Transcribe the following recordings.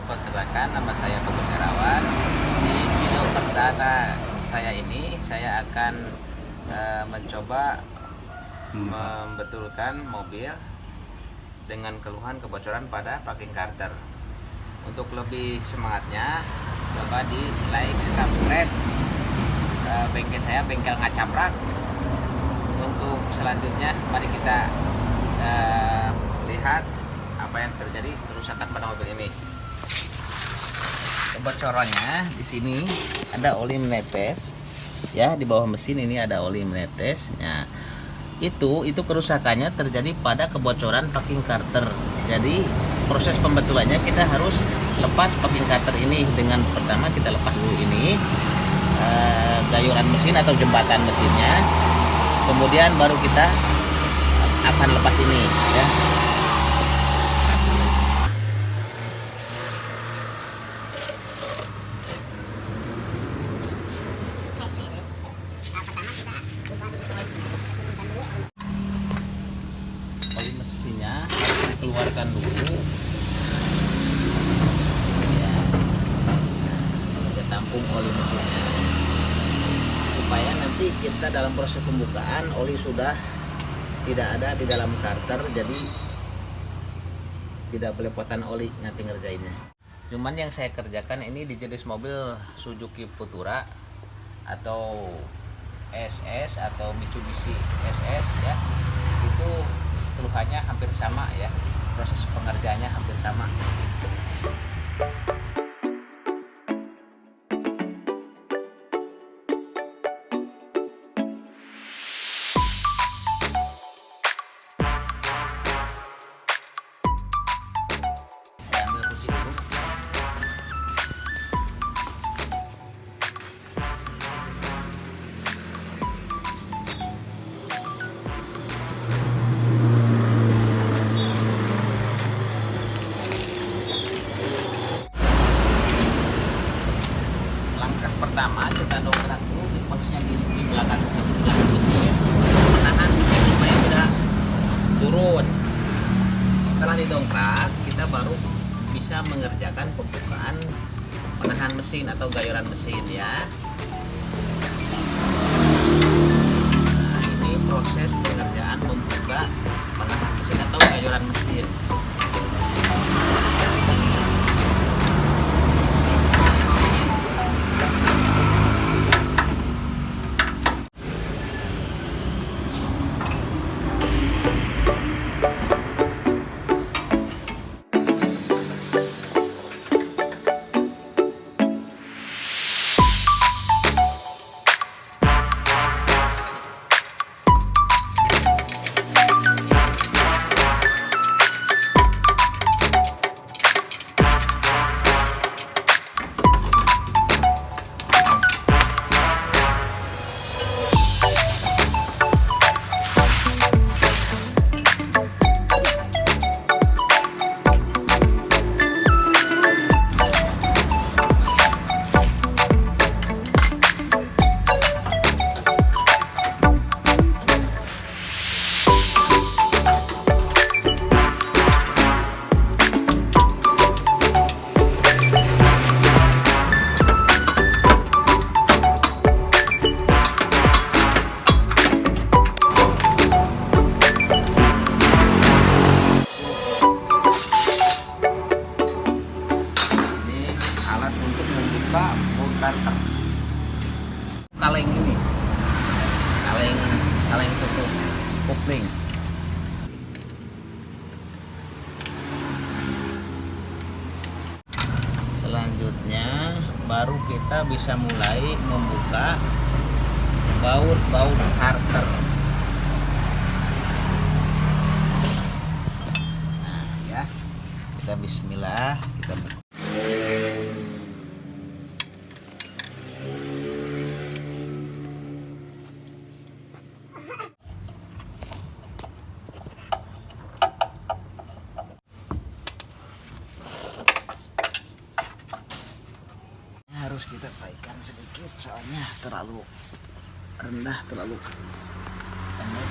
Perkenalkan, nama saya Bagus Herawan. Di video perdana saya akan mencoba membetulkan mobil dengan keluhan kebocoran pada packing carter. Untuk lebih semangatnya, coba di like, subscribe bengkel saya, bengkel Ngacaprak. Untuk selanjutnya, mari kita lihat apa yang terjadi kerusakan pada mobil ini. Kebocorannya di sini ada oli menetes, ya, di bawah mesin ini ada oli menetes. Nah, itu kerusakannya terjadi pada kebocoran packing carter. Jadi proses pembetulannya kita harus lepas packing carter ini dengan pertama kita lepas dulu ini gayuran mesin atau jembatan mesinnya, kemudian baru kita akan lepas ini, ya. Oli mesinnya harus dikeluarkan dulu, ya, kita tampung oli mesinnya supaya nanti kita dalam proses pembukaan oli sudah tidak ada di dalam carter, jadi tidak belepotan oli nanti ngerjainnya. Cuman yang saya kerjakan ini di jenis mobil Suzuki Futura atau SS atau Mitsubishi SS, ya, itu keluhannya hampir sama, ya, proses pengerjaannya hampir sama. Saya ambil kursi dulu. Pertama kita dongkrak dulu di posnya di belakang mesin, menahan mesin supaya tidak turun. Setelah didongkrak, kita baru bisa mengerjakan pembukaan menahan mesin atau gayuran mesin, ya. Nah, ini proses pengerjaan membuka menahan mesin atau gayuran mesin. Kaleng ini, kaleng tutup kopling. Selanjutnya baru kita bisa mulai membuka baut carter. Nah, ya, kita bismillah, kita buka. Harus kita naikkan sedikit soalnya terlalu rendah, terlalu pendek.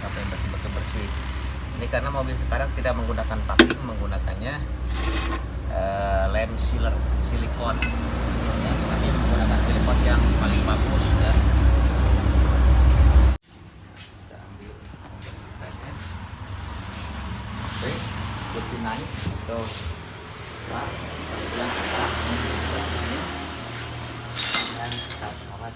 sampai betul-betul bersih. Ini karena mobil sekarang tidak menggunakan packing, menggunakannya lem sealer silikon ya, tapi menggunakan silikon yang paling bagus ya. Kita ambil bersihkannya. Oke, putih naik atau setelah yang atas ini dan kawat.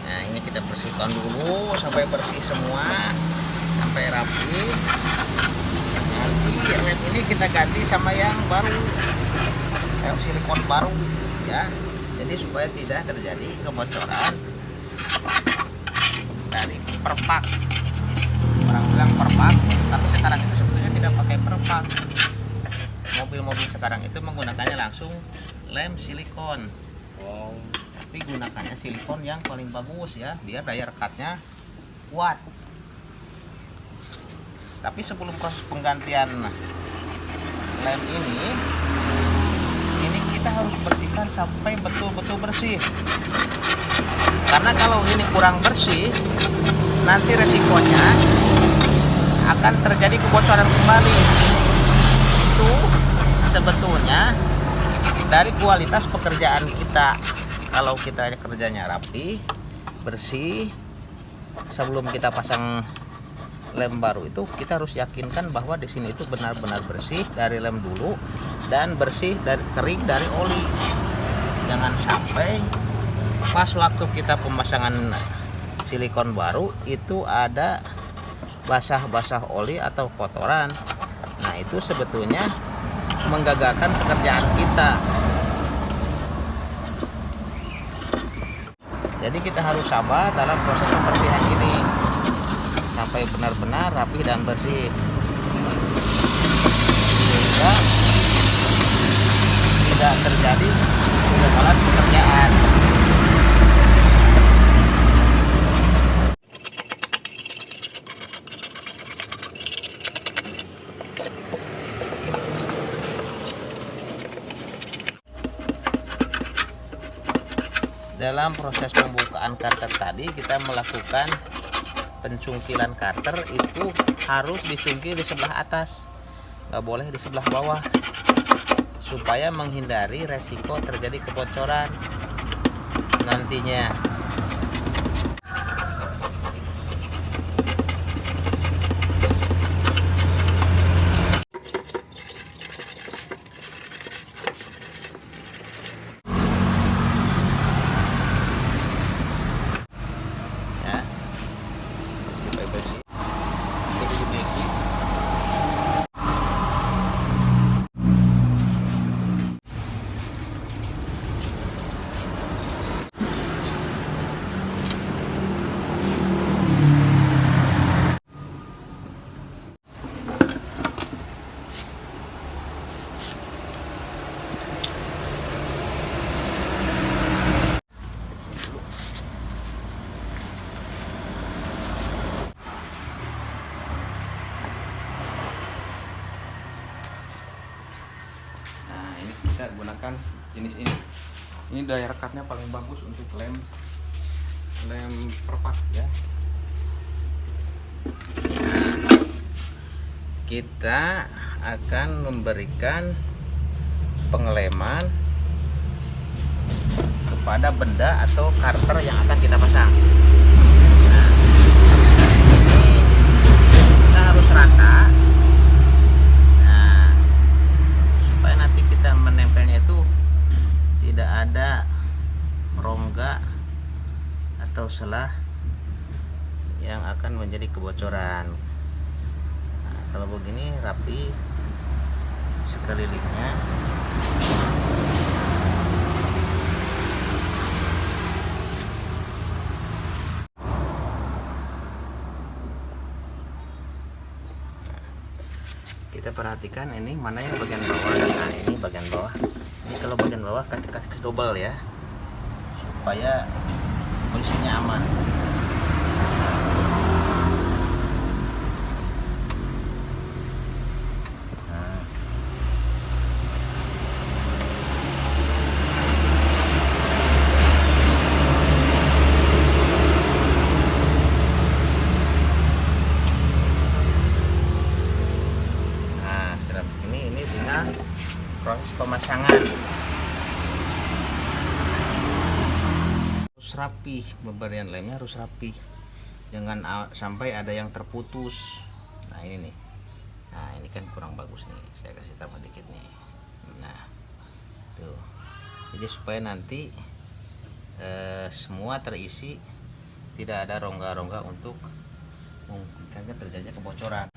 Nah, ini kita bersihkan dulu sampai bersih semua, sampai rapi. Nanti lem ini kita ganti sama yang baru, lem silikon baru ya. Jadi supaya tidak terjadi kebocoran dari perpak. Orang bilang perpak, tapi sekarang itu sebetulnya tidak pakai perpak. Mobil-mobil sekarang itu menggunakannya langsung lem silikon. Tapi gunakannya silikon yang paling bagus ya, biar daya rekatnya kuat. Tapi sebelum proses penggantian lem ini kita harus bersihkan sampai betul-betul bersih. Karena kalau ini kurang bersih, nanti resikonya akan terjadi kebocoran kembali. Itu sebetulnya dari kualitas pekerjaan kita. Kalau kita kerjanya rapi, bersih, sebelum kita pasang lem baru itu kita harus yakinkan bahwa di sini itu benar-benar bersih dari lem dulu dan bersih dari kering dari oli. Jangan sampai pas waktu kita pemasangan silikon baru itu ada basah-basah oli atau kotoran. Nah, itu sebetulnya menggagalkan pekerjaan kita. Jadi kita harus sabar dalam proses pembersihan ini sampai benar-benar rapi dan bersih, sehingga tidak terjadi kegagalan pekerjaan. Dalam proses pembukaan karter tadi kita melakukan pencungkilan karter, itu harus dicungkil di sebelah atas, nggak boleh di sebelah bawah, supaya menghindari resiko terjadi kebocoran nantinya. Kita gunakan jenis ini daya rekatnya paling bagus untuk lem perpak ya. Kita akan memberikan pengeleman kepada benda atau karter yang akan kita pasang. Nah, ini kita harus rata. Menempelnya itu tidak ada rongga atau celah yang akan menjadi kebocoran. Nah, kalau begini rapi sekelilingnya. Kita perhatikan ini mana yang bagian bawah. Nah, ini bagian bawah. Ini kalau bagian bawah kasih double ya, supaya posisinya aman. rapi, pemberian lemnya harus rapi, jangan sampai ada yang terputus. Nah ini nih, nah ini kan kurang bagus nih, saya kasih tambah dikit nih. Nah tuh, jadi supaya nanti semua terisi, tidak ada rongga-rongga untuk memungkinkan terjadinya kebocoran.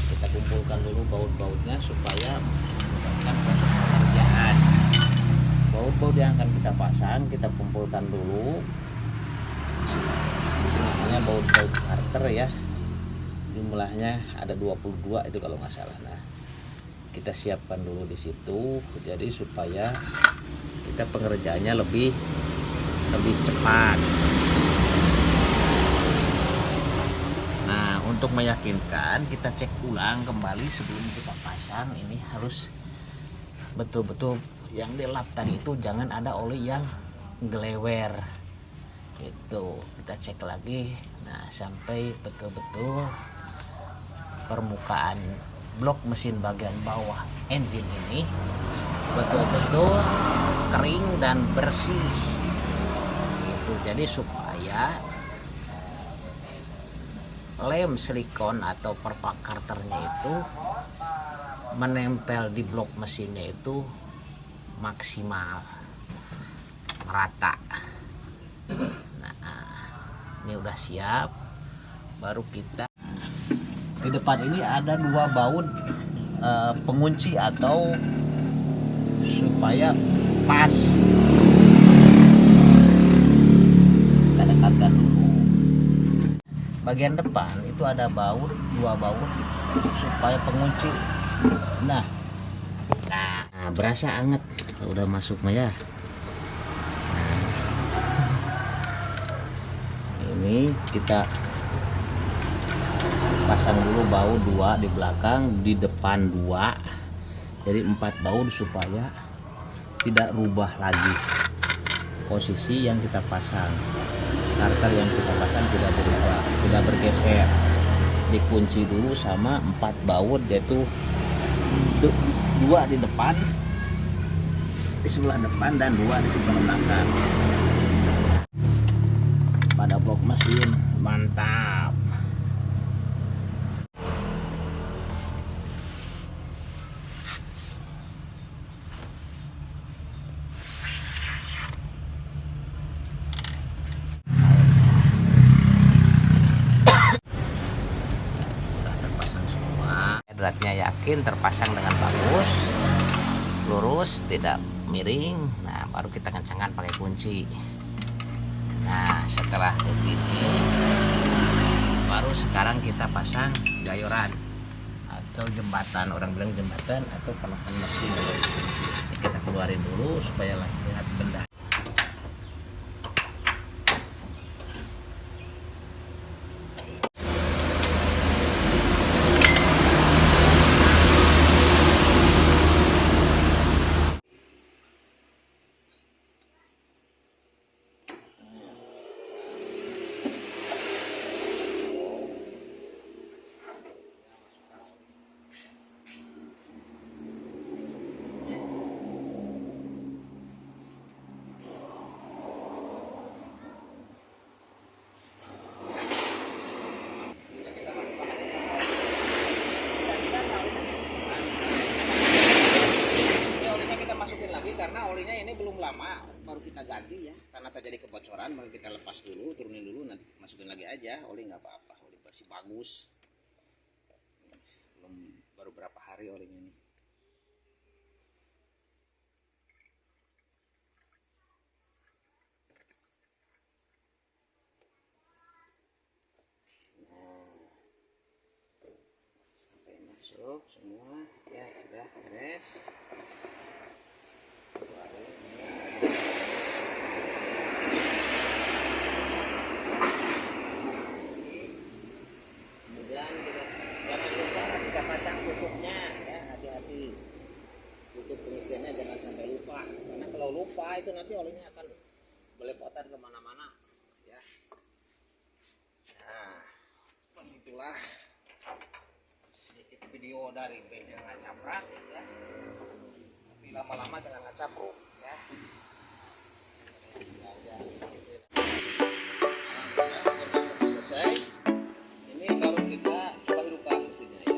Kita kumpulkan dulu baut-bautnya supaya memudahkan proses pengerjaan. Baut-baut yang akan kita pasang kita kumpulkan dulu, namanya baut-baut karter ya, jumlahnya ada 22 itu kalau nggak salah. Nah kita siapkan dulu di situ, jadi supaya kita pengerjaannya lebih cepat. Nah untuk meyakinkan, kita cek ulang kembali sebelum kita pasang. Ini harus betul-betul yang dilap tadi itu, jangan ada oli yang gelewer itu. Kita cek lagi, nah sampai betul-betul permukaan blok mesin bagian bawah engine ini betul-betul kering dan bersih itu. Jadi supaya lem silikon atau perpak karternya itu menempel di blok mesinnya itu maksimal merata. Nah ini udah siap, baru kita di depan ini ada 2 baut pengunci atau supaya pas. Kita dekatkan dulu. Bagian depan itu ada 2 baut supaya pengunci. Nah berasa anget udah masuk mah ya. Nah, ini kita pasang dulu baut 2 di belakang, di depan 2, jadi 4 baut supaya tidak rubah lagi posisi yang kita pasang. Karter yang kita pasang tidak berubah, tidak bergeser. Dikunci dulu sama 4 baut, yaitu 2 di depan, di sebelah depan, dan 2 di sebelah belakang pada blok mesin. Mantap. Dratnya yakin terpasang dengan bagus, lurus, tidak miring. Nah baru kita kencangkan pakai kunci. Nah setelah begini, baru sekarang kita pasang gayoran atau jembatan, orang bilang jembatan atau penekan mesin. Ini kita keluarin dulu supaya lihat benda. Karena olinya ini belum lama, baru kita ganti ya, karena terjadi kebocoran, maka kita lepas dulu, turunin dulu, nanti masukin lagi aja. Oli nggak apa-apa, oli masih bagus, belum, baru berapa hari olinya ini. Nah sampai masuk semua ya, sudah beres. Pasang tutupnya ya, hati-hati, tutup pengisiannya jangan sampai lupa, karena kalau lupa itu nanti olinya akan belepotan kemana-mana ya. Nah itulah sedikit video dari bengkel Ngacaprak ya. tapi lama-lama jangan ngacapru ya. Selesai. Ini baru kita coba hidupkan mesinnya ya.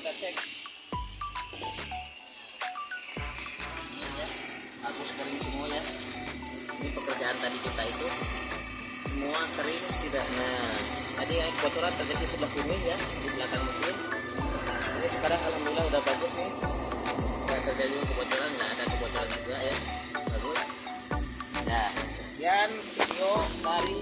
Kita cek ini ya, bagus kering semua ya. Ini pekerjaan tadi kita itu semua kering tidak. Nah tadi yang kebocoran terjadi sebelah sini ya, di belakang mesin. Ini sekarang alhamdulillah udah bagus nih, nggak terjadi kebocoran, nggak ada kebocoran juga ya, bagus ya. Sekian video dari